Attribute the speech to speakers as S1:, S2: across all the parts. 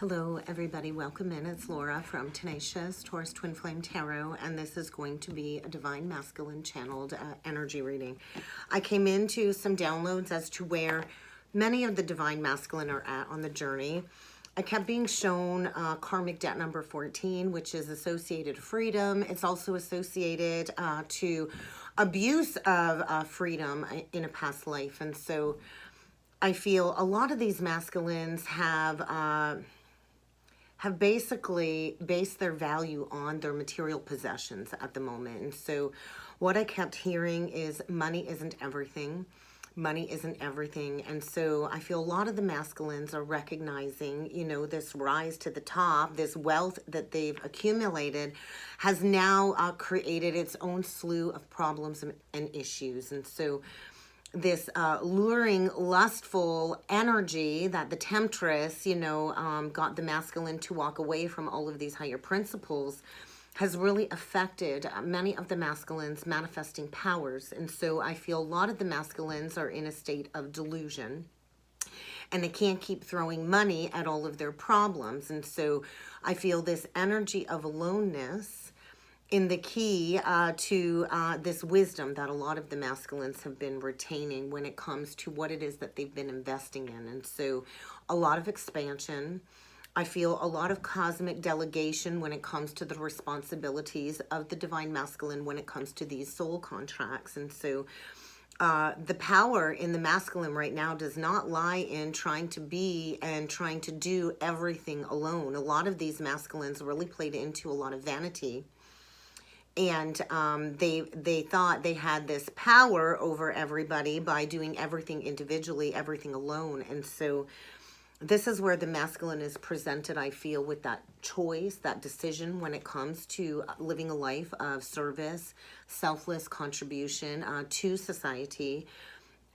S1: Hello everybody, welcome in. It's Laura from Tenacious Taurus Twin Flame Tarot, and this is going to be a Divine Masculine channeled energy reading. I came into some downloads as to where many of the Divine Masculine are at on the journey. I kept being shown Karmic debt number 14, which is associated to freedom. It's also associated to abuse of freedom in a past life. And so I feel a lot of these masculines have basically based their value on their material possessions at the moment. And so what I kept hearing is money isn't everything. Money isn't everything. And so I feel a lot of the masculines are recognizing, you know, this rise to the top, this wealth that they've accumulated has now created its own slew of problems and issues. And so this luring, lustful energy that the temptress, got the masculine to walk away from all of these higher principles has really affected many of the masculines' manifesting powers. And so I feel a lot of the masculines are in a state of delusion, and they can't keep throwing money at all of their problems. And so I feel this energy of aloneness in the key to this wisdom that a lot of the masculines have been retaining when it comes to what it is that they've been investing in. And so a lot of expansion. I feel a lot of cosmic delegation when it comes to the responsibilities of the Divine Masculine when it comes to these soul contracts. And so the power in the masculine right now does not lie in trying to be and trying to do everything alone. A lot of these masculines really played into a lot of vanity. And they thought they had this power over everybody by doing everything individually, everything alone. And so this is where the masculine is presented, I feel, with that choice, that decision when it comes to living a life of service, selfless contribution to society.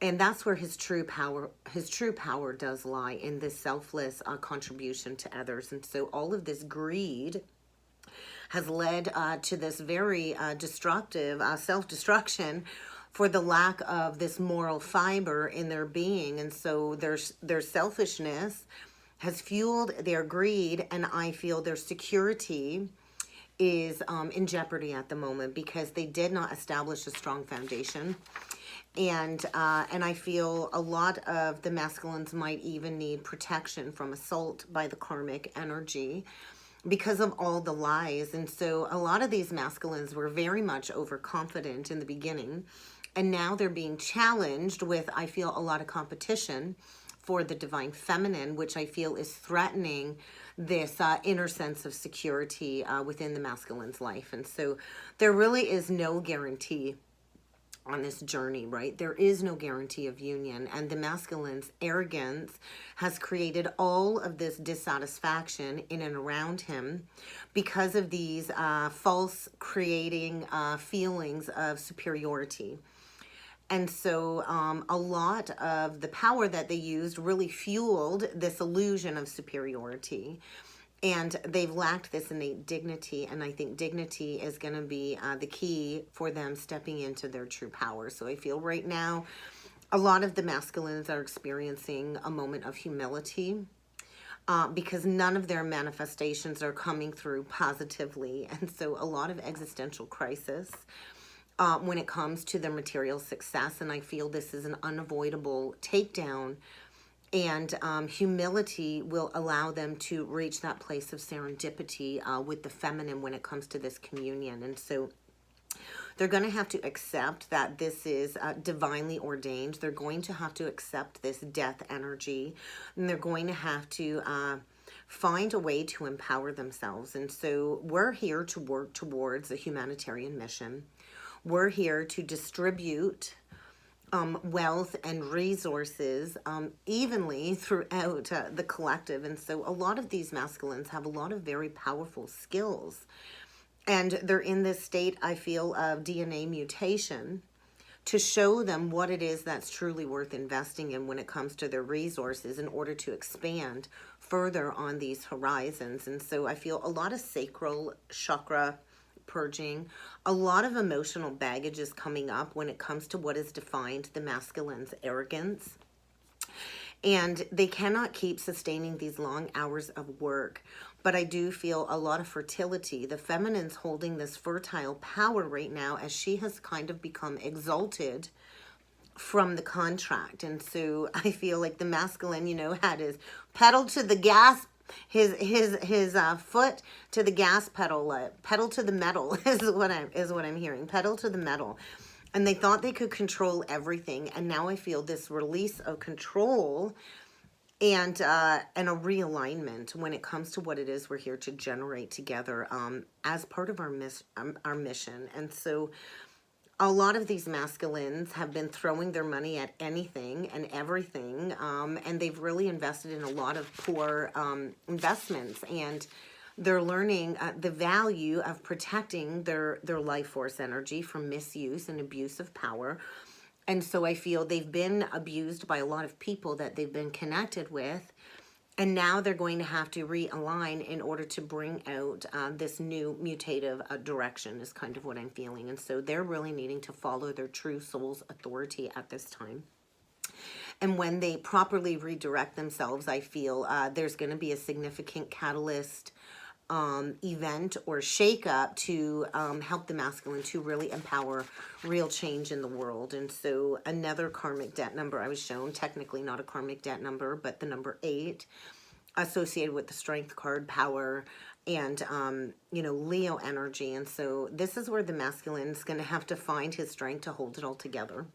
S1: And that's where his true power does lie, in this selfless contribution to others. And so all of this greed has led to this very destructive self-destruction for the lack of this moral fiber in their being. And so their selfishness has fueled their greed, and I feel their security is in jeopardy at the moment because they did not establish a strong foundation. And I feel a lot of the masculines might even need protection from assault by the karmic energy because of all the lies. And so a lot of these masculines were very much overconfident in the beginning, and now they're being challenged with, I feel, a lot of competition for the divine feminine, which I feel is threatening this inner sense of security within the masculine's life. And so there really is no guarantee on this journey, right? There is no guarantee of union, and the masculine's arrogance has created all of this dissatisfaction in and around him because of these false creating feelings of superiority. And so a lot of the power that they used really fueled this illusion of superiority. And they've lacked this innate dignity, and I think dignity is going to be the key for them stepping into their true power. So I feel right now a lot of the masculines are experiencing a moment of humility because none of their manifestations are coming through positively. And so a lot of existential crisis when it comes to their material success. And I feel this is an unavoidable takedown. And humility will allow them to reach that place of serendipity with the feminine when it comes to this communion. And so they're going to have to accept that this is divinely ordained. They're going to have to accept this death energy. And they're going to have to find a way to empower themselves. And so we're here to work towards a humanitarian mission. We're here to distribute wealth and resources evenly throughout the collective. And so a lot of these masculines have a lot of very powerful skills, and they're in this state, I feel, of DNA mutation to show them what it is that's truly worth investing in when it comes to their resources in order to expand further on these horizons. And so I feel a lot of sacral chakra purging, a lot of emotional baggage is coming up when it comes to what is defined the masculine's arrogance. and they cannot keep sustaining these long hours of work. But I do feel a lot of fertility. The feminine's holding this fertile power right now as she has kind of become exalted from the contract. And so I feel like the masculine, you know, had his pedal to the gas, his foot to the gas pedal, pedal to the metal is what I'm hearing, pedal to the metal. And they thought they could control everything, and now I feel this release of control and a realignment when it comes to what it is we're here to generate together, as part of our mission. And so a lot of these masculines have been throwing their money at anything and everything, and they've really invested in a lot of poor investments, and they're learning the value of protecting their life force energy from misuse and abuse of power. And so I feel they've been abused by a lot of people that they've been connected with, and now they're going to have to realign in order to bring out this new mutative direction is kind of what I'm feeling. And so they're really needing to follow their true soul's authority at this time. And when they properly redirect themselves, I feel there's going to be a significant catalyst event or shake-up to help the masculine to really empower real change in the world. And so another karmic debt number I was shown, technically not a karmic debt number, but the number 8, associated with the strength card, power, and you know, Leo energy. And so this is where the masculine is going to have to find his strength to hold it all together.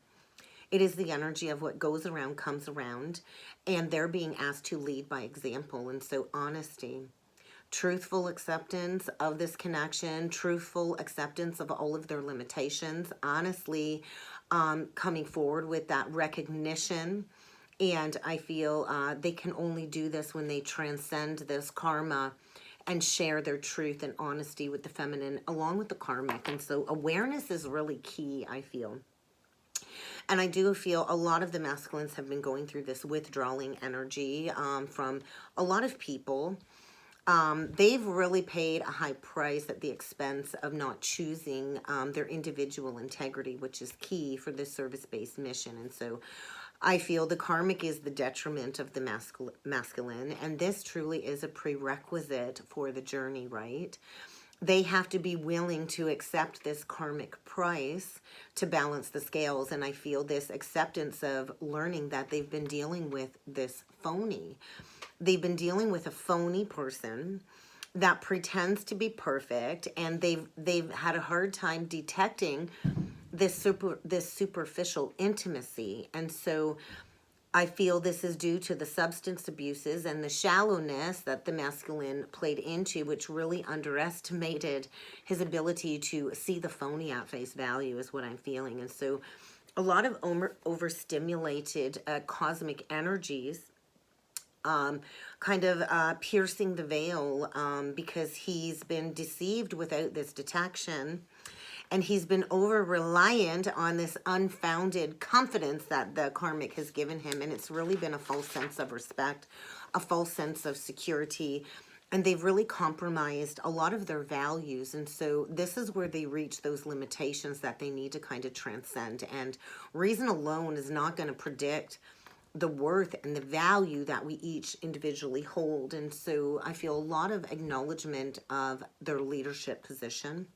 S1: It is the energy of what goes around comes around, and they're being asked to lead by example. And so honesty, truthful acceptance of this connection, truthful acceptance of all of their limitations, honestly coming forward with that recognition. And I feel they can only do this when they transcend this karma and share their truth and honesty with the feminine along with the karmic. And so awareness is really key, I feel. And I do feel a lot of the masculines have been going through this withdrawing energy from a lot of people. They've really paid a high price at the expense of not choosing their individual integrity, which is key for this service-based mission. And so I feel the karmic is the detriment of the masculine, and this truly is a prerequisite for the journey, right? They have to be willing to accept this karmic price to balance the scales. And I feel this acceptance of learning that they've been dealing with this phony. They've been dealing with a phony person that pretends to be perfect, and they've had a hard time detecting this superficial intimacy. And so I feel this is due to the substance abuses and the shallowness that the masculine played into, which really underestimated his ability to see the phony at face value is what I'm feeling. And so a lot of overstimulated cosmic energies kind of piercing the veil because he's been deceived without this detection. And he's been over-reliant on this unfounded confidence that the karmic has given him. And it's really been a false sense of respect, a false sense of security. And they've really compromised a lot of their values. And so this is where they reach those limitations that they need to kind of transcend. And reason alone is not going to predict the worth and the value that we each individually hold. And so I feel a lot of acknowledgement of their leadership position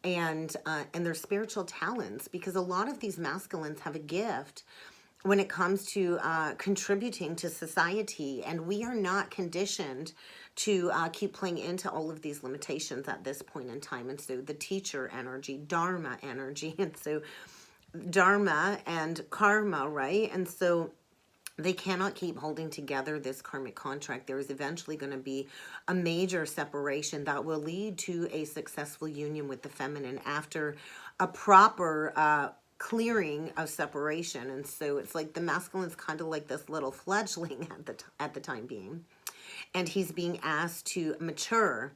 S1: and their spiritual talents, because a lot of these masculines have a gift when it comes to contributing to society, and we are not conditioned to keep playing into all of these limitations at this point in time. And so the teacher energy, dharma energy, and so dharma and karma, right? And so they cannot keep holding together this karmic contract. There is eventually going to be a major separation that will lead to a successful union with the feminine after a proper clearing of separation. And so it's like the masculine is kind of like this little fledgling at the time being, and he's being asked to mature.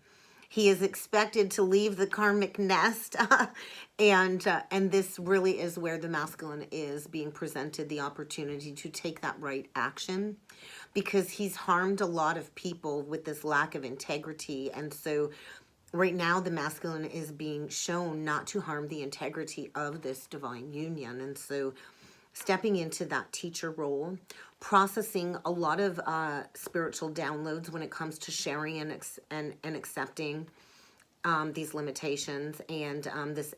S1: He is expected to leave the karmic nest, and this really is where the masculine is being presented the opportunity to take that right action, because he's harmed a lot of people with this lack of integrity. And so right now the masculine is being shown not to harm the integrity of this divine union. And so stepping into that teacher role, processing a lot of spiritual downloads when it comes to sharing and accepting these limitations, and this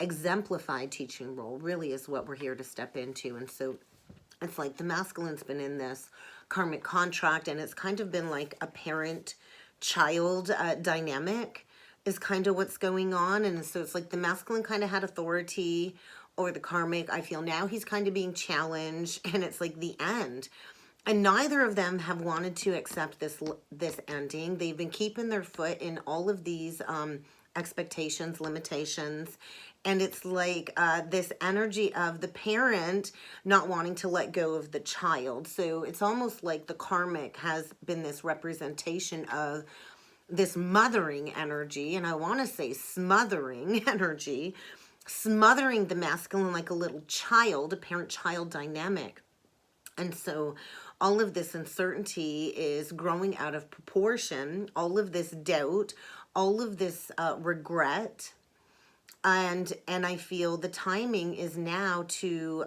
S1: exemplified teaching role really is what we're here to step into. And so it's like the masculine's been in this karmic contract, and it's kind of been like a parent-child dynamic is kind of what's going on. And so it's like the masculine kind of had authority over the karmic. I feel now he's kind of being challenged, and it's like the end. And neither of them have wanted to accept this ending. They've been keeping their foot in all of these expectations, limitations. And it's like this energy of the parent not wanting to let go of the child. So it's almost like the karmic has been this representation of this mothering energy, and I want to say smothering energy, smothering the masculine like a little child, a parent-child dynamic. And so all of this uncertainty is growing out of proportion, all of this doubt, all of this regret. And I feel the timing is now to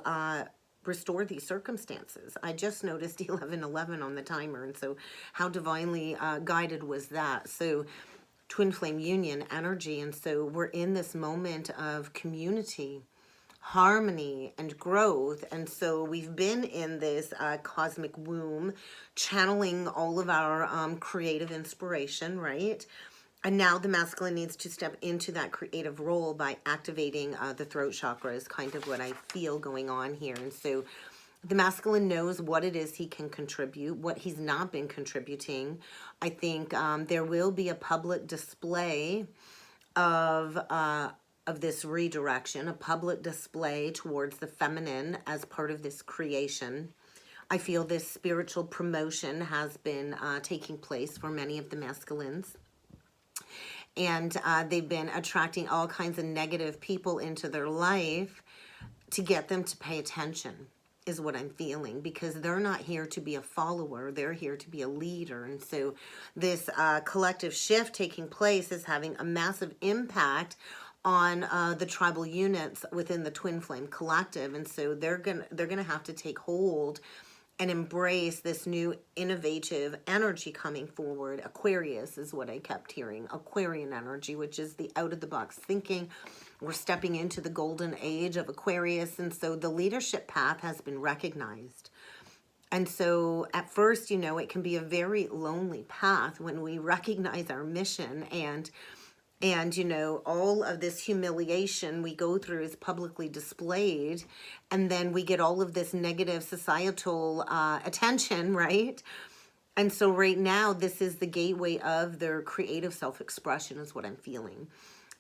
S1: restore these circumstances. I just noticed 11:11 on the timer, and so how divinely guided was that? So twin flame union energy, and so we're in this moment of community, harmony, and growth. And so we've been in this cosmic womb, channeling all of our creative inspiration, right? And now the masculine needs to step into that creative role by activating the throat chakra is kind of what I feel going on here. And so the masculine knows what it is he can contribute, what he's not been contributing. I think there will be a public display of this redirection, a public display towards the feminine as part of this creation. I feel this spiritual promotion has been taking place for many of the masculines. And they've been attracting all kinds of negative people into their life to get them to pay attention, is what I'm feeling, because they're not here to be a follower. They're here to be a leader. And so this collective shift taking place is having a massive impact on the tribal units within the twin flame collective. And so they're gonna have to take hold and embrace this new innovative energy coming forward. Aquarius is what I kept hearing. Aquarian energy, which is the out-of-the-box thinking. We're stepping into the golden age of Aquarius, and so the leadership path has been recognized. And so at first, you know, it can be a very lonely path when we recognize our mission, and you know, all of this humiliation we go through is publicly displayed, and then we get all of this negative societal attention, right? And so right now, this is the gateway of their creative self-expression is what I'm feeling.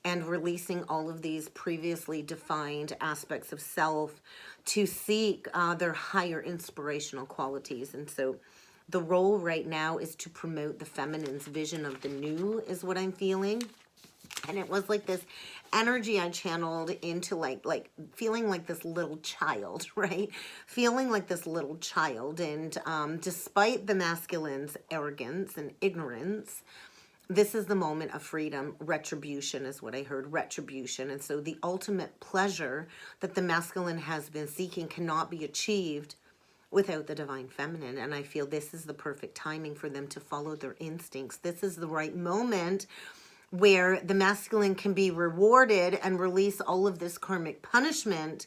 S1: And releasing all of these previously defined aspects of self to seek their higher inspirational qualities. And so the role right now is to promote the feminine's vision of the new is what I'm feeling. And it was like this energy I channeled into like feeling like this little child, right? Feeling like this little child. And despite the masculine's arrogance and ignorance, this is the moment of freedom. Retribution is what I heard, retribution. And so the ultimate pleasure that the masculine has been seeking cannot be achieved without the divine feminine. And I feel this is the perfect timing for them to follow their instincts. This is the right moment where the masculine can be rewarded and release all of this karmic punishment,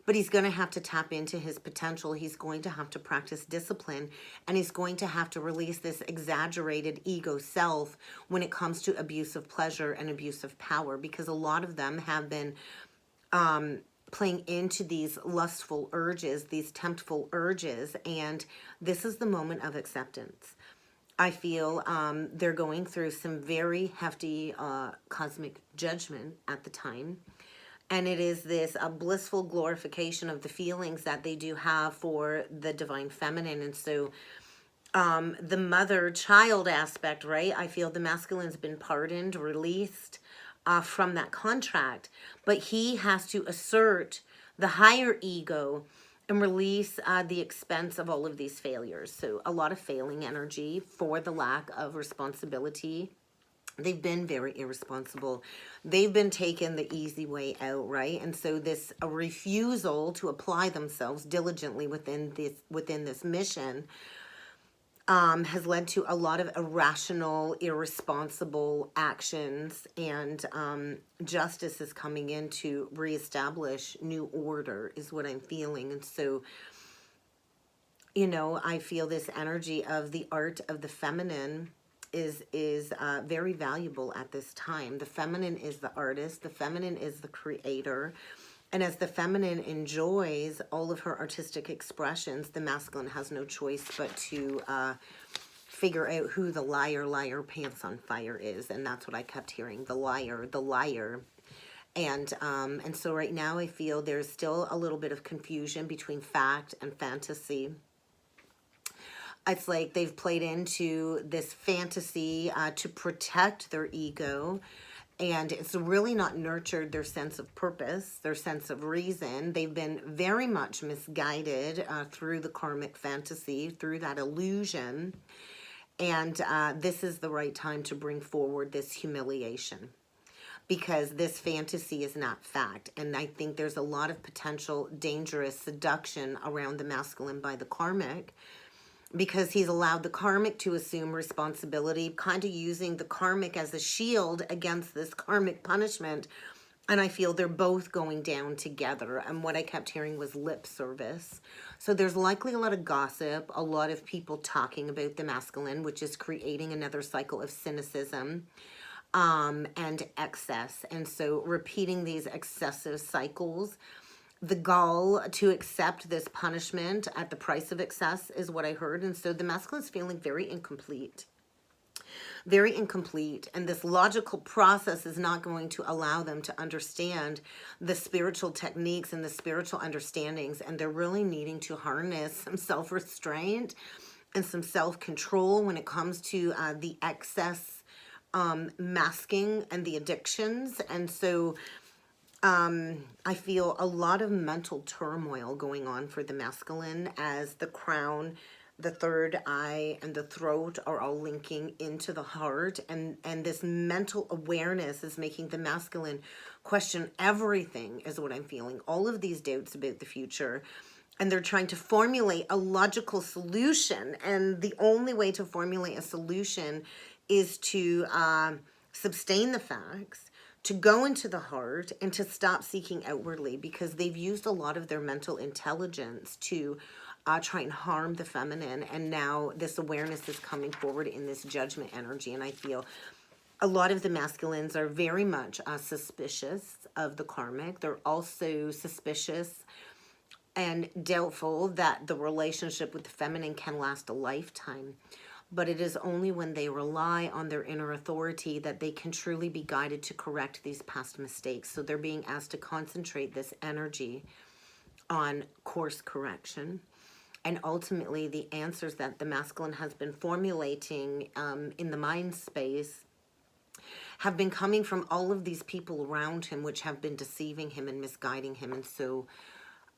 S1: but he's going to have to tap into his potential. He's going to have to practice discipline, and he's going to have to release this exaggerated ego self when it comes to abuse of pleasure and abuse of power, because a lot of them have been playing into these lustful urges, these temptful urges, and this is the moment of acceptance. I feel they're going through some very hefty cosmic judgment at the time. And it is this blissful glorification of the feelings that they do have for the divine feminine. And so the mother-child aspect, right? I feel the masculine's been pardoned, released from that contract. But he has to assert the higher ego and release the expense of all of these failures. So a lot of failing energy for the lack of responsibility They've been very irresponsible. They've been taking the easy way out, right? And so this a refusal to apply themselves diligently within this mission has led to a lot of irrational, irresponsible actions, and justice is coming in to reestablish new order, is what I'm feeling. And so, you know, I feel this energy of the art of the feminine is very valuable at this time. The feminine is the artist. The feminine is the creator. And as the feminine enjoys all of her artistic expressions, the masculine has no choice but to figure out who the liar pants on fire is. And that's what I kept hearing, the liar, the liar. And so right now I feel there's still a little bit of confusion between fact and fantasy. It's like they've played into this fantasy to protect their ego, and it's really not nurtured their sense of purpose, their sense of reason. They've been very much misguided through the karmic fantasy, through that illusion, and this is the right time to bring forward this humiliation, because this fantasy is not fact. And I think there's a lot of potential dangerous seduction around the masculine by the karmic, because he's allowed the karmic to assume responsibility, kind of using the karmic as a shield against this karmic punishment. And I feel they're both going down together. And what I kept hearing was lip service. So there's likely a lot of gossip, a lot of people talking about the masculine, which is creating another cycle of cynicism and excess. And so repeating these excessive cycles, the gall to accept this punishment at the price of excess is what I heard. And so the masculine is feeling very incomplete. Very incomplete. And this logical process is not going to allow them to understand the spiritual techniques and the spiritual understandings. And they're really needing to harness some self-restraint and some self-control when it comes to the excess masking and the addictions. And so I feel a lot of mental turmoil going on for the masculine, as the crown, the third eye, and the throat are all linking into the heart. And this mental awareness is making the masculine question everything, is what I'm feeling. All of these doubts about the future. And they're trying to formulate a logical solution. And the only way to formulate a solution is to sustain the facts, to go into the heart, and to stop seeking outwardly, because they've used a lot of their mental intelligence to try and harm the feminine. And now this awareness is coming forward in this judgment energy. And I feel a lot of the masculines are very much suspicious of the karmic. They're also suspicious and doubtful that the relationship with the feminine can last a lifetime. But it is only when they rely on their inner authority that they can truly be guided to correct these past mistakes. So they're being asked to concentrate this energy on course correction. And ultimately, the answers that the masculine has been formulating in the mind space have been coming from all of these people around him, which have been deceiving him and misguiding him. And so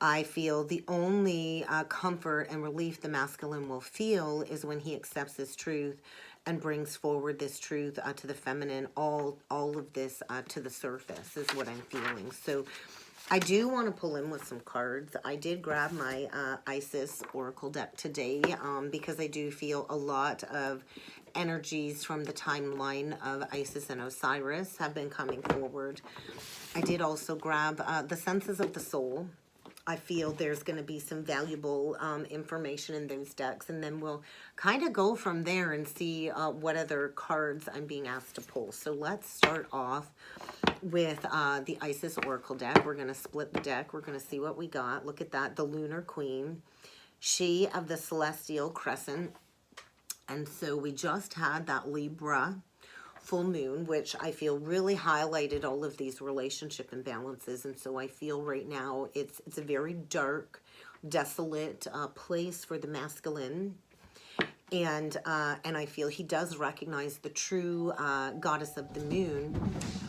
S1: I feel the only comfort and relief the masculine will feel is when he accepts this truth and brings forward this truth to the feminine, all of this to the surface, is what I'm feeling. So I do want to pull in with some cards. I did grab my Isis Oracle deck today because I do feel a lot of energies from the timeline of Isis and Osiris have been coming forward. I did also grab the Senses of the Soul. I feel there's going to be some valuable information in those decks, and then we'll kind of go from there and see what other cards I'm being asked to pull. So let's start off with the Isis Oracle deck. We're going to split the deck. We're going to see what we got. Look at that, the Lunar Queen, she of the Celestial Crescent. And so we just had that Libra full moon, which I feel really highlighted all of these relationship imbalances. And so I feel right now it's a very dark, desolate place for the masculine. And I feel he does recognize the true goddess of the moon,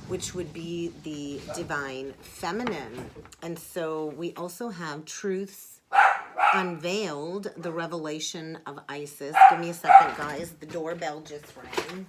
S1: which would be the divine feminine. And so we also have truths unveiled, the revelation of Isis. Give me a second, guys. The doorbell just rang.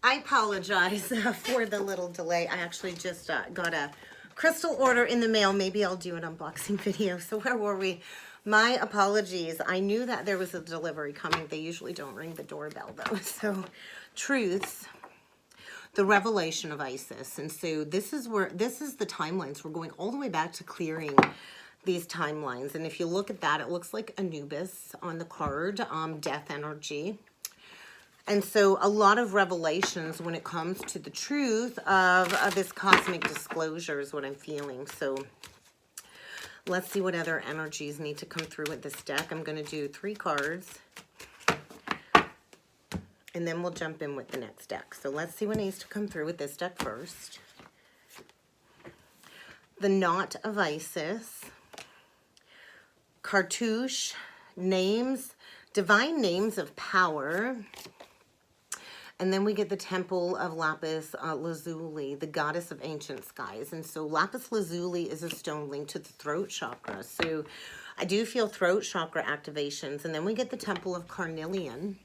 S1: I apologize for the little delay. I actually just got a crystal order in the mail. Maybe I'll do an unboxing video. So where were we? My apologies. I knew that there was a delivery coming. They usually don't ring the doorbell though. So truths, the revelation of Isis. And so this is the timelines. We're going all the way back to clearing these timelines. And if you look at that, it looks like Anubis on the card, death energy. And so a lot of revelations when it comes to the truth of this cosmic disclosure is what I'm feeling. So let's see what other energies need to come through with this deck. I'm going to do 3 cards. And then we'll jump in with the next deck. So let's see what needs to come through with this deck first. The Knot of Isis. Cartouche. Names. Divine names of power. And then we get the Temple of Lapis Lazuli, the goddess of ancient skies. And so Lapis Lazuli is a stone linked to the throat chakra. So I do feel throat chakra activations. And then we get the Temple of Carnelian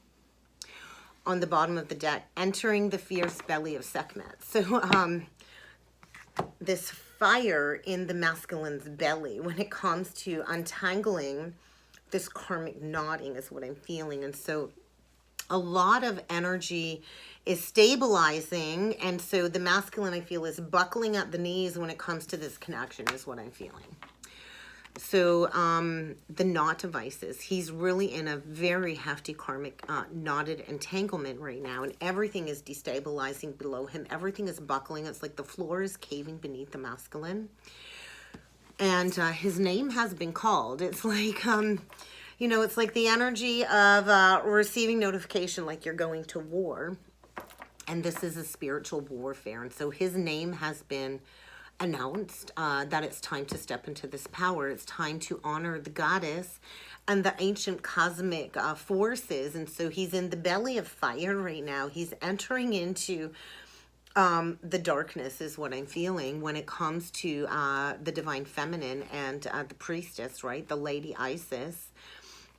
S1: on the bottom of the deck, entering the fierce belly of Sekhmet. So this fire in the masculine's belly when it comes to untangling this karmic knotting is what I'm feeling. And so a lot of energy is stabilizing, and so the masculine, I feel, is buckling at the knees when it comes to this connection is what I'm feeling. So the Knot of Isis, he's really in a very hefty karmic knotted entanglement right now, and everything is destabilizing below him. Everything is buckling. It's like the floor is caving beneath the masculine, and his name has been called. It's like you know, it's like the energy of receiving notification like you're going to war. And this is a spiritual warfare. And so his name has been announced that it's time to step into this power. It's time to honor the goddess and the ancient cosmic forces. And so he's in the belly of fire right now. He's entering into the darkness is what I'm feeling when it comes to the divine feminine and the priestess, right? The Lady Isis.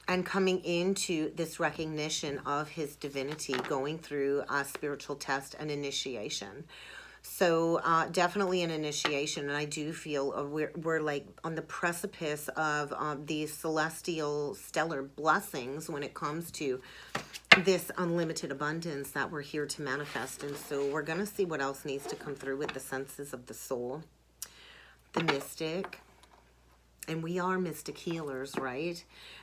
S1: And coming into this recognition of his divinity, going through a spiritual test and initiation. So definitely an initiation. And I do feel we're like on the precipice of these celestial stellar blessings when it comes to this unlimited abundance that we're here to manifest. And so we're going to see what else needs to come through with the senses of the soul, the mystic. And we are mystic healers, right?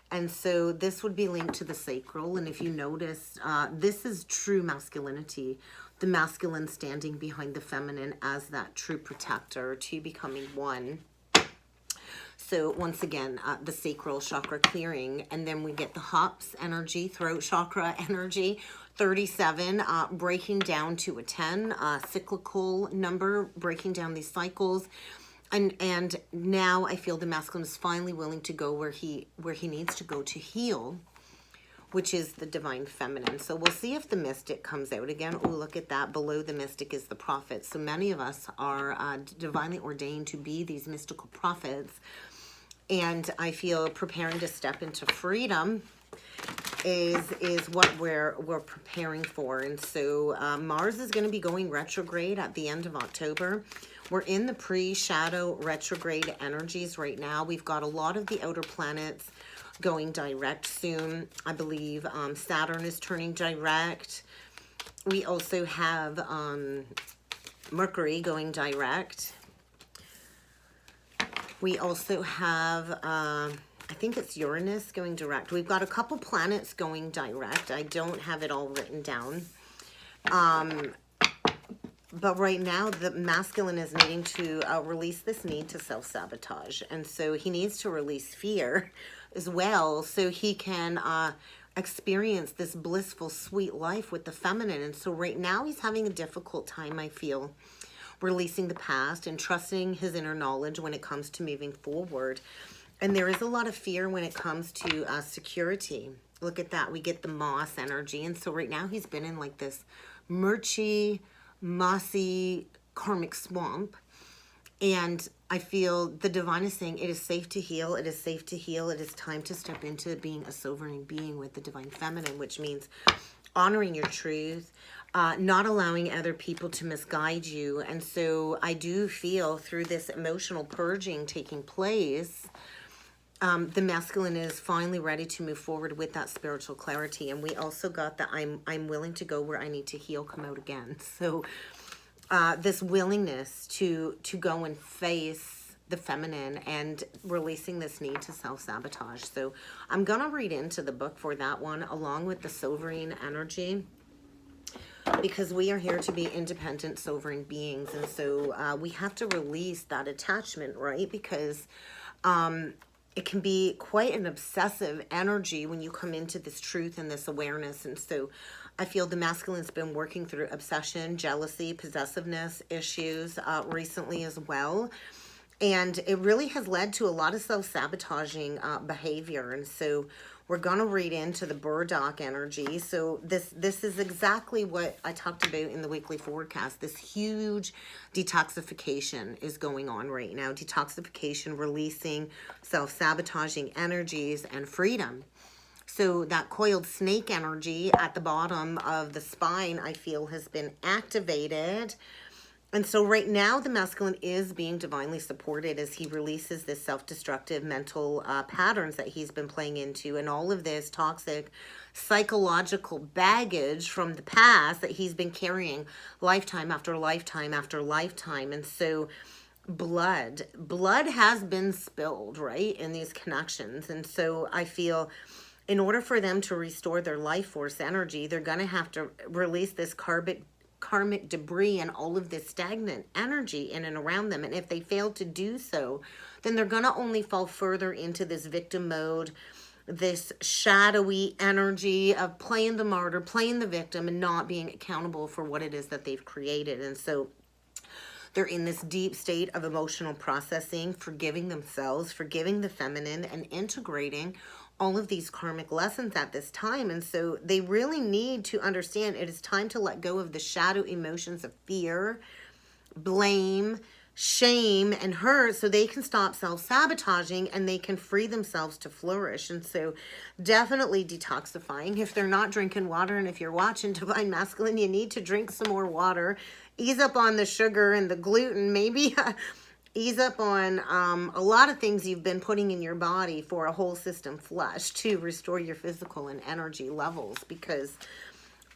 S1: And so this would be linked to the sacral. And if you notice, this is true masculinity. The masculine standing behind the feminine as that true protector, two becoming one. So once again, the sacral chakra clearing. And then we get the hops energy, throat chakra energy. 37, breaking down to a 10, cyclical number, breaking down these cycles. And now I feel the masculine is finally willing to go where he needs to go to heal, which is the divine feminine. So we'll see if the mystic comes out again. Oh, look at that. Below the mystic is the prophet. So many of us are divinely ordained to be these mystical prophets. And I feel preparing to step into freedom is what we're preparing for. And so Mars is going to be going retrograde at the end of October. We're in the pre-shadow retrograde energies right now. We've got a lot of the outer planets going direct soon. I believe Saturn is turning direct. We also have Mercury going direct. We also have, I think it's Uranus going direct. We've got a couple planets going direct. I don't have it all written down. But right now, the masculine is needing to release this need to self-sabotage. And so he needs to release fear as well so he can experience this blissful, sweet life with the feminine. And so right now, he's having a difficult time, I feel, releasing the past and trusting his inner knowledge when it comes to moving forward. And there is a lot of fear when it comes to security. Look at that. We get the moss energy. And so right now, he's been in like this murky, mossy karmic swamp, and I feel the divine is saying it is safe to heal. It is safe to heal. It is time to step into being a sovereign being with the divine feminine, which means honoring your truth, not allowing other people to misguide you. And so I do feel through this emotional purging taking place, the masculine is finally ready to move forward with that spiritual clarity. And we also got that I'm willing to go where I need to heal, come out again. So this willingness to go and face the feminine and releasing this need to self-sabotage. So I'm gonna read into the book for that one, along with the sovereign energy, because we are here to be independent sovereign beings. And so we have to release that attachment, right? Because it can be quite an obsessive energy when you come into this truth and this awareness. And so I feel the masculine's been working through obsession, jealousy, possessiveness issues recently as well. And it really has led to a lot of self-sabotaging behavior. And so we're going to read into the burdock energy. So this is exactly what I talked about in the weekly forecast. This huge detoxification is going on right now. Detoxification, releasing self-sabotaging energies and freedom. So that coiled snake energy at the bottom of the spine, I feel, has been activated. And so right now, the masculine is being divinely supported as he releases this self-destructive mental patterns that he's been playing into, and all of this toxic psychological baggage from the past that he's been carrying lifetime after lifetime after lifetime. And so blood has been spilled, right, in these connections. And so I feel in order for them to restore their life force energy, they're going to have to release this karmic debris and all of this stagnant energy in and around them. And if they fail to do so, then they're going to only fall further into this victim mode, this shadowy energy of playing the martyr, playing the victim, and not being accountable for what it is that they've created. And so they're in this deep state of emotional processing, forgiving themselves, forgiving the feminine, and integrating all of these karmic lessons at this time. And so they really need to understand it is time to let go of the shadow emotions of fear, blame, shame, and hurt, so they can stop self-sabotaging and they can free themselves to flourish. And so definitely detoxifying. If they're not drinking water, and if you're watching Divine Masculine, you need to drink some more water, ease up on the sugar and the gluten, maybe ease up on a lot of things you've been putting in your body for a whole system flush to restore your physical and energy levels, because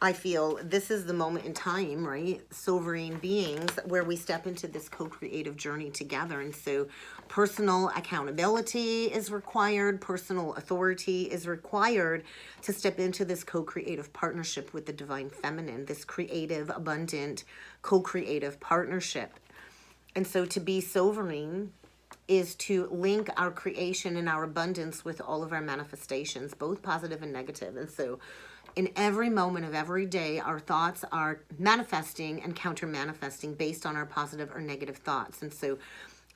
S1: I feel this is the moment in time, right? Sovereign beings, where we step into this co-creative journey together. And so personal accountability is required. Personal authority is required to step into this co-creative partnership with the divine feminine, this creative, abundant, co-creative partnership. And so to be sovereign is to link our creation and our abundance with all of our manifestations, both positive and negative. And so in every moment of every day, our thoughts are manifesting and counter-manifesting based on our positive or negative thoughts. And so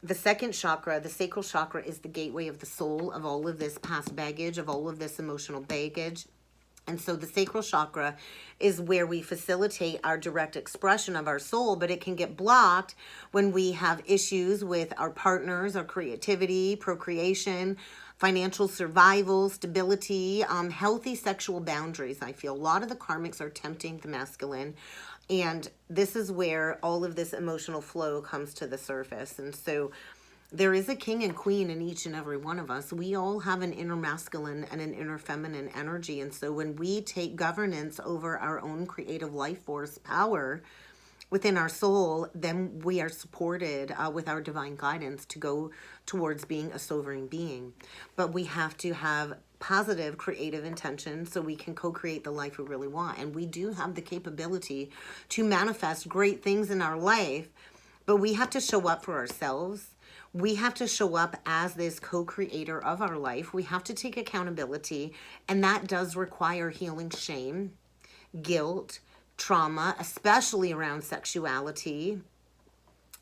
S1: the second chakra, the sacral chakra, is the gateway of the soul, of all of this past baggage, of all of this emotional baggage. And so the sacral chakra is where we facilitate our direct expression of our soul, but it can get blocked when we have issues with our partners, our creativity, procreation, financial survival, stability, healthy sexual boundaries. I feel a lot of the karmics are tempting the masculine, and this is where all of this emotional flow comes to the surface. And so there is a king and queen in each and every one of us. We all have an inner masculine and an inner feminine energy. And so when we take governance over our own creative life force power within our soul, then we are supported with our divine guidance to go towards being a sovereign being. But we have to have positive creative intention so we can co-create the life we really want. And we do have the capability to manifest great things in our life, but we have to show up for ourselves. We have to show up as this co-creator of our life. We have to take accountability, and that does require healing shame, guilt, trauma, especially around sexuality.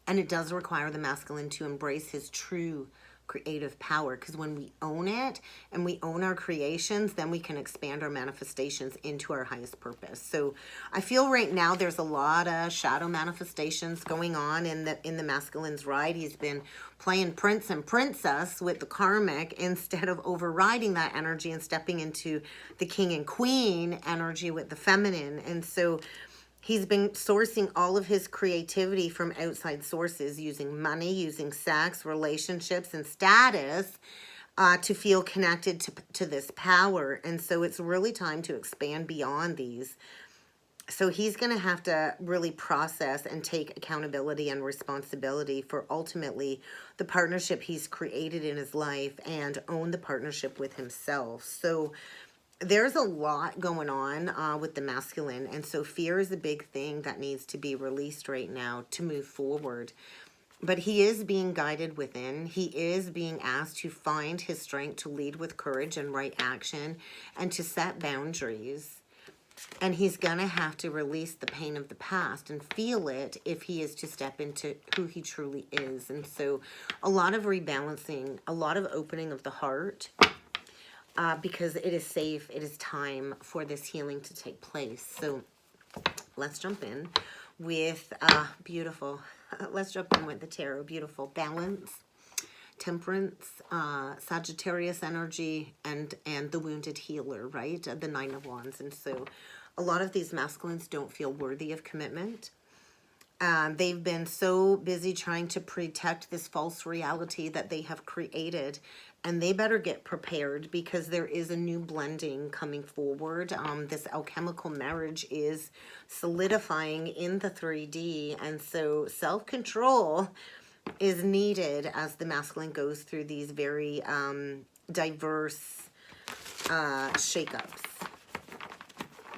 S1: And it does require the masculine to embrace his true creative power, because when we own it and we own our creations, then we can expand our manifestations into our highest purpose. So I feel right now there's a lot of shadow manifestations going on in the masculine's ride. He's been playing prince and princess with the karmic instead of overriding that energy and stepping into the king and queen energy with the feminine. And so He's been sourcing all of his creativity from outside sources, using money, using sex, relationships, and status to feel connected to this power. And so it's really time to expand beyond these. So he's going to have to really process and take accountability and responsibility for ultimately the partnership he's created in his life and own the partnership with himself. So there's a lot going on with the masculine. And so fear is a big thing that needs to be released right now to move forward. But he is being guided within. He is being asked to find his strength to lead with courage and right action and to set boundaries. And he's going to have to release the pain of the past and feel it if he is to step into who he truly is. And so a lot of rebalancing, a lot of opening of the heart, because it is safe, it is time for this healing to take place. So let's jump in with beautiful. Let's jump in with the tarot. Beautiful balance, temperance, Sagittarius energy, and the wounded healer, right? The Nine of Wands. And so a lot of these masculines don't feel worthy of commitment. They've been so busy trying to protect this false reality that they have created, and they better get prepared because there is a new blending coming forward. This alchemical marriage is solidifying in the 3D, and so self-control is needed as the masculine goes through these very diverse shakeups.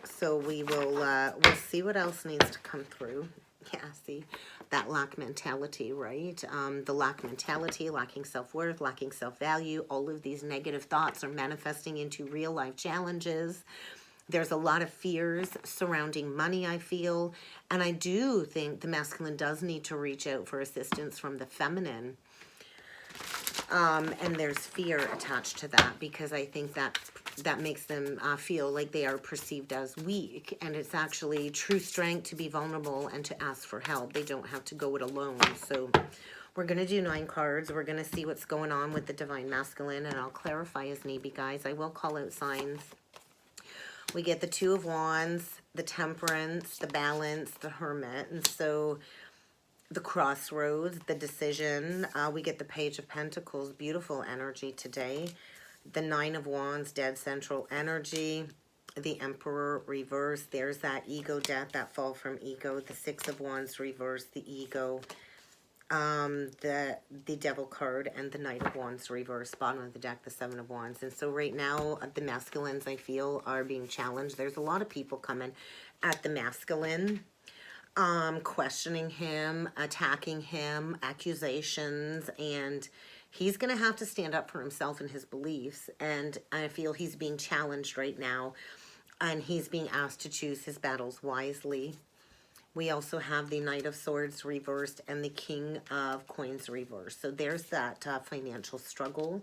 S1: So we'll see what else needs to come through. Yeah, see, that lack mentality, right? The lack mentality, lacking self-worth, lacking self-value, all of these negative thoughts are manifesting into real-life challenges. There's a lot of fears surrounding money, I feel. And I do think the masculine does need to reach out for assistance from the feminine. And there's fear attached to that because I think that makes them feel like they are perceived as weak. And it's actually true strength to be vulnerable and to ask for help. They don't have to go it alone. So we're going to do 9 cards. We're going to see what's going on with the divine masculine, and I'll clarify as need be, guys. I will call out signs. We get the Two of Wands, the Temperance, the Balance, the Hermit. And so the Crossroads, the Decision. We get the Page of Pentacles, beautiful energy today. The Nine of Wands, dead central energy. The Emperor reverse. There's that ego death, that fall from ego. The Six of Wands reverse, the ego. The Devil card and the Knight of Wands reverse. Bottom of the deck, the Seven of Wands. And so right now, the masculines, I feel, are being challenged. There's a lot of people coming at the masculine, questioning him, attacking him, accusations, and he's going to have to stand up for himself and his beliefs. And I feel he's being challenged right now, and he's being asked to choose his battles wisely. We also have the Knight of Swords reversed and the King of Coins reversed. So there's that financial struggle.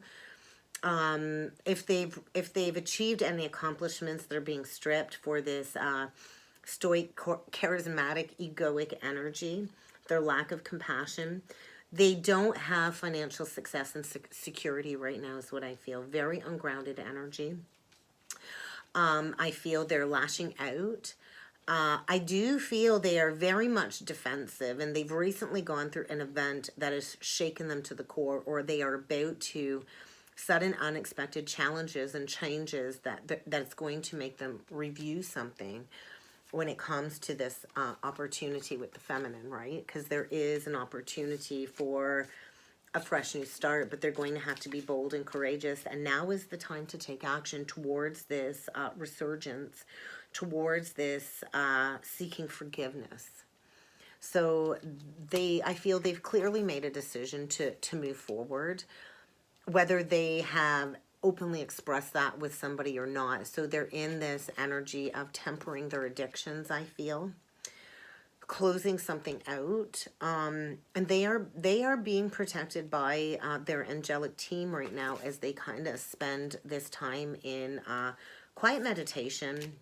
S1: If they've achieved any accomplishments, they're being stripped for this stoic, charismatic, egoic energy, their lack of compassion. They don't have financial success and security right now is what I feel. Very ungrounded energy. I feel they're lashing out. I do feel they are very much defensive, and they've recently gone through an event that has shaken them to the core, or they are about to sudden unexpected challenges and changes that's going to make them review something when it comes to this opportunity with the feminine, right? Because there is an opportunity for a fresh new start, but they're going to have to be bold and courageous. And now is the time to take action towards this resurgence, towards this seeking forgiveness. So I feel they've clearly made a decision to move forward, whether they have openly expressed that with somebody or not. So they're in this energy of tempering their addictions, I feel, closing something out, and they are being protected by their angelic team right now as they kind of spend this time in quiet meditation,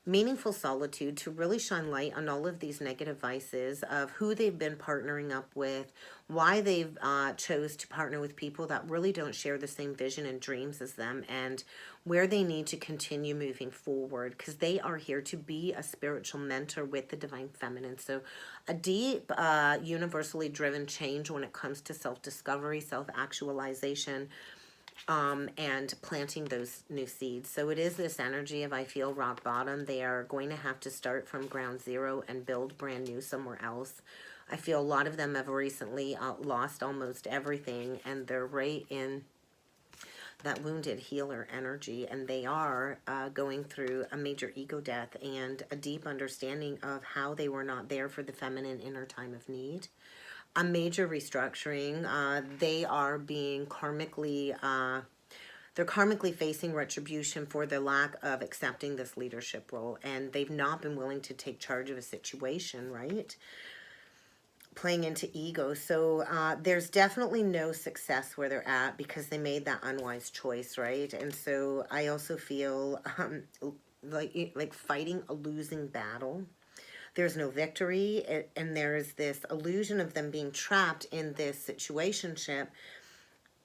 S1: meaningful solitude to really shine light on all of these negative vices of who they've been partnering up with, why they've chose to partner with people that really don't share the same vision and dreams as them, and where they need to continue moving forward, because they are here to be a spiritual mentor with the divine feminine. So a deep, universally driven change when it comes to self-discovery, self-actualization, and planting those new seeds. So it is this energy of, I feel, rock bottom. They are going to have to start from ground zero and build brand new somewhere else. I feel a lot of them have recently lost almost everything, and they're right in that wounded healer energy, and they are going through a major ego death and a deep understanding of how they were not there for the feminine in her time of need. A major restructuring. They are being karmically, they're karmically facing retribution for their lack of accepting this leadership role, and they've not been willing to take charge of a situation, right? Playing into ego. So there's definitely no success where they're at because they made that unwise choice, right? And so I also feel like fighting a losing battle. There's no victory, and there is this illusion of them being trapped in this situationship,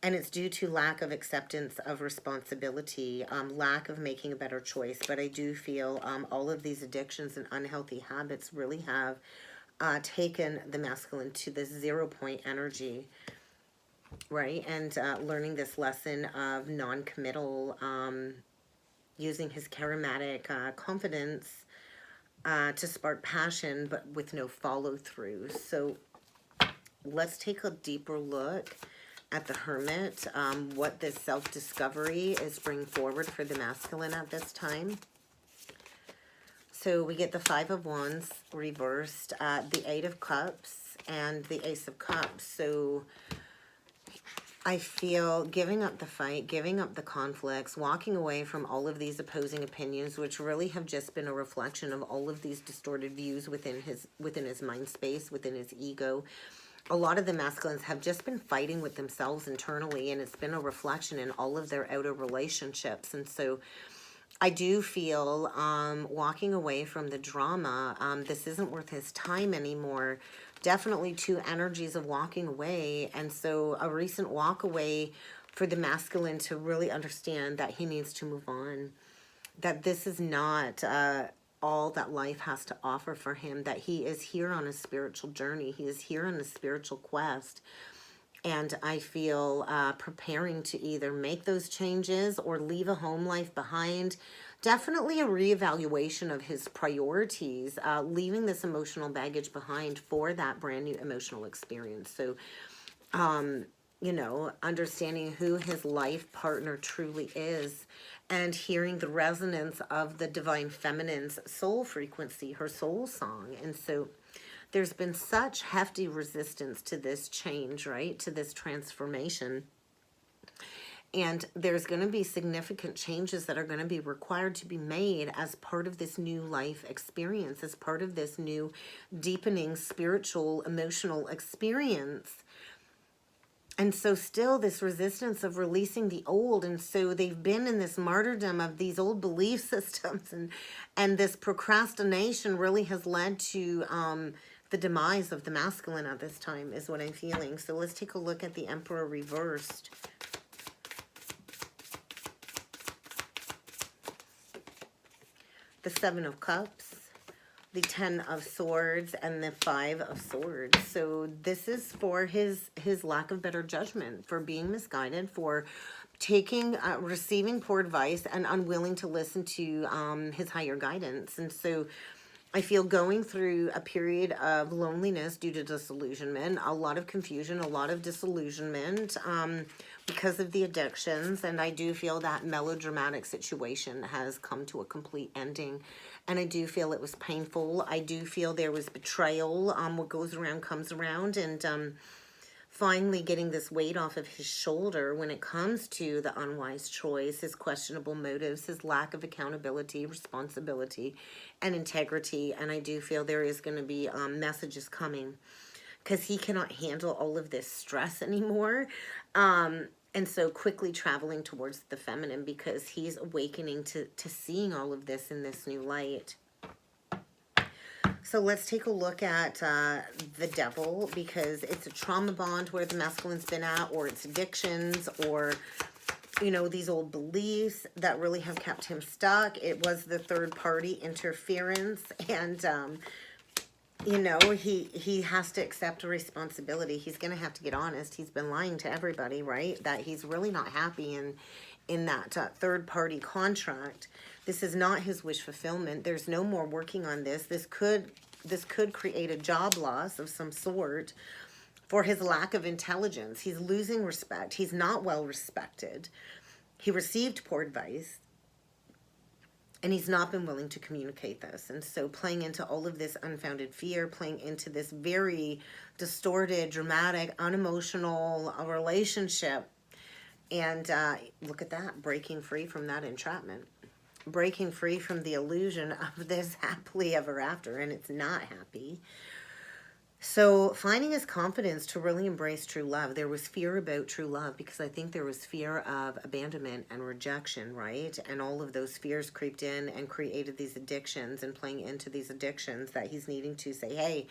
S1: and it's due to lack of acceptance of responsibility, lack of making a better choice. But I do feel all of these addictions and unhealthy habits really have taken the masculine to this 0 point energy, right? And learning this lesson of non-committal, using his charismatic confidence to spark passion, but with no follow-through. So let's take a deeper look at the Hermit, what this self-discovery is bringing forward for the masculine at this time. So we get the Five of Wands reversed, the Eight of Cups, and the Ace of Cups. So I feel giving up the fight, giving up the conflicts, walking away from all of these opposing opinions, which really have just been a reflection of all of these distorted views within his mind space, within his ego. A lot of the masculines have just been fighting with themselves internally, and it's been a reflection in all of their outer relationships. And so I do feel walking away from the drama, this isn't worth his time anymore. Definitely two energies of walking away. And so a recent walk away for the masculine to really understand that he needs to move on. That this is not all that life has to offer for him. That he is here on a spiritual journey. He is here on a spiritual quest. And I feel preparing to either make those changes or leave a home life behind. Definitely a reevaluation of his priorities, leaving this emotional baggage behind for that brand new emotional experience. So, you know, understanding who his life partner truly is and hearing the resonance of the divine feminine's soul frequency, her soul song. And so there's been such hefty resistance to this change, right? To this transformation. And there's going to be significant changes that are going to be required to be made as part of this new life experience, as part of this new deepening spiritual, emotional experience. And so still this resistance of releasing the old. And so they've been in this martyrdom of these old belief systems. And this procrastination really has led to the demise of the masculine at this time is what I'm feeling. So let's take a look at the Emperor reversed. The Seven of Cups, the Ten of Swords, and the Five of Swords. So this is for his lack of better judgment, for being misguided, for taking, receiving poor advice and unwilling to listen to his higher guidance. And so I feel going through a period of loneliness due to disillusionment, a lot of confusion, a lot of disillusionment because of the addictions. And I do feel that melodramatic situation has come to a complete ending. And I do feel it was painful. I do feel there was betrayal. What goes around comes around. And finally getting this weight off of his shoulder when it comes to the unwise choice, his questionable motives, his lack of accountability, responsibility, and integrity. And I do feel there is going to be messages coming because he cannot handle all of this stress anymore. And so quickly traveling towards the feminine because he's awakening to seeing all of this in this new light. So let's take a look at the devil, because it's a trauma bond where the masculine's been at, or it's addictions, or, you know, these old beliefs that really have kept him stuck. It was the third party interference, and you know, he has to accept a responsibility. He's going to have to get honest. He's been lying to everybody, right? That he's really not happy in that third party contract. This is not his wish fulfillment. There's no more working on this. This could create a job loss of some sort for his lack of intelligence. He's losing respect. He's not well respected. He received poor advice, and he's not been willing to communicate this. And so playing into all of this unfounded fear, playing into this very distorted, dramatic, unemotional relationship. And look at that, breaking free from that entrapment. Breaking free from the illusion of this happily ever after, and it's not happy. So finding his confidence to really embrace true love. There was fear about true love because I think there was fear of abandonment and rejection, right? And all of those fears creeped in and created these addictions, and playing into these addictions that he's needing to say, hey,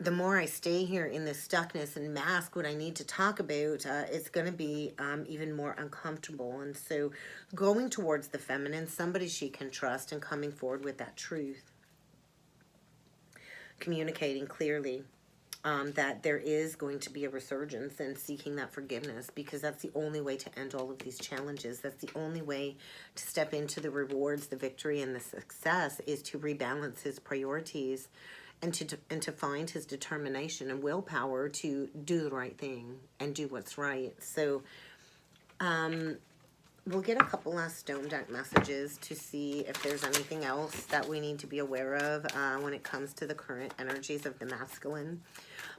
S1: the more I stay here in this stuckness and mask what I need to talk about, it's going to be even more uncomfortable. And so going towards the feminine, somebody she can trust, and coming forward with that truth. Communicating clearly that there is going to be a resurgence, and seeking that forgiveness, because that's the only way to end all of these challenges. That's the only way to step into the rewards, the victory, and the success, is to rebalance his priorities, and to find his determination and willpower to do the right thing and do what's right. So we'll get a couple last stone deck messages to see if there's anything else that we need to be aware of when it comes to the current energies of the masculine.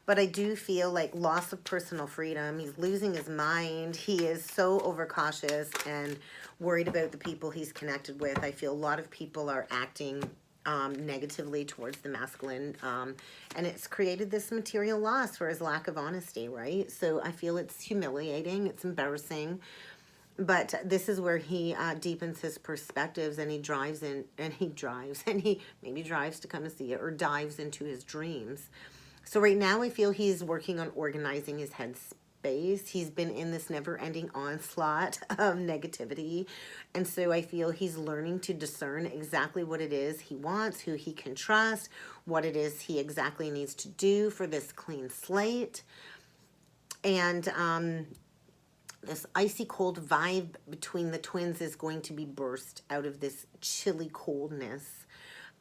S1: But I do feel like loss of personal freedom. He's losing his mind. He is so overcautious and worried about the people he's connected with. I feel a lot of people are acting negatively towards the masculine, and it's created this material loss for his lack of honesty, right? So I feel it's humiliating, it's embarrassing, but this is where he deepens his perspectives, and he drives in, and he maybe drives to come and see it, or dives into his dreams. So right now I feel he's working on organizing his head space. He's been in this never-ending onslaught of negativity, and so I feel he's learning to discern exactly what it is he wants, who he can trust, what it is he exactly needs to do for this clean slate. And this icy cold vibe between the twins is going to be burst out of this chilly coldness,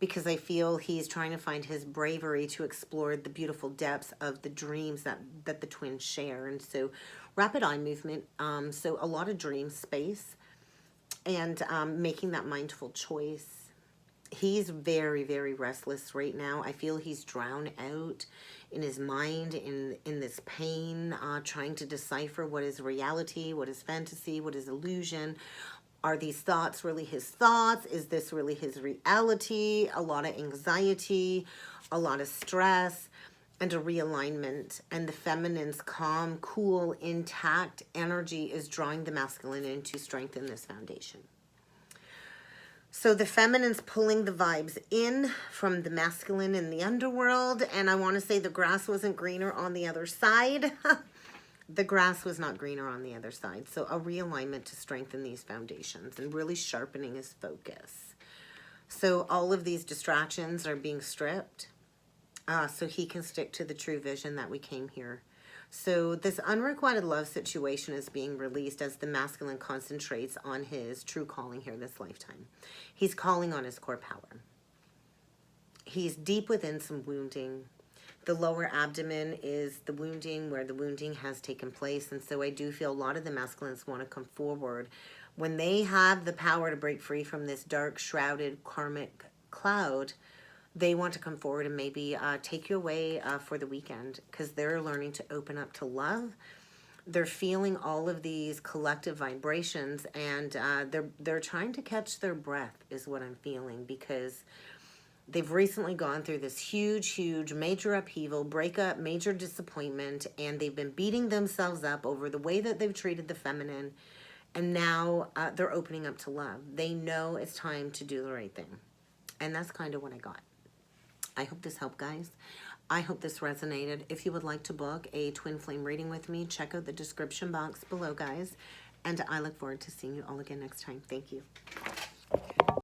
S1: because I feel he's trying to find his bravery to explore the beautiful depths of the dreams that the twins share. And so rapid eye movement, so a lot of dream space, and making that mindful choice. He's very, very restless right now. I feel he's drowned out in his mind, in this pain, trying to decipher what is reality, what is fantasy, what is illusion. Are these thoughts really his thoughts? Is this really his reality? A lot of anxiety, a lot of stress, and a realignment. And the feminine's calm, cool, intact energy is drawing the masculine in to strengthen this foundation. So the feminine's pulling the vibes in from the masculine in the underworld. And I want to say the grass wasn't greener on the other side. The grass was not greener on the other side. So a realignment to strengthen these foundations and really sharpening his focus. So all of these distractions are being stripped so he can stick to the true vision that we came here. So this unrequited love situation is being released as the masculine concentrates on his true calling here this lifetime. He's calling on his core power. He's deep within some wounding. The lower abdomen is the wounding, where the wounding has taken place. And so I do feel a lot of the masculines want to come forward. When they have the power to break free from this dark, shrouded, karmic cloud, they want to come forward and maybe take you away for the weekend, because they're learning to open up to love. They're feeling all of these collective vibrations, and they're trying to catch their breath is what I'm feeling, because they've recently gone through this huge major upheaval, breakup, major disappointment, and they've been beating themselves up over the way that they've treated the feminine, and now they're opening up to love. They know it's time to do the right thing, and that's kind of what I got. I hope this helped, guys. I hope this resonated. If you would like to book a twin flame reading with me, check out the description box below, guys, and I look forward to seeing you all again next time. Thank you.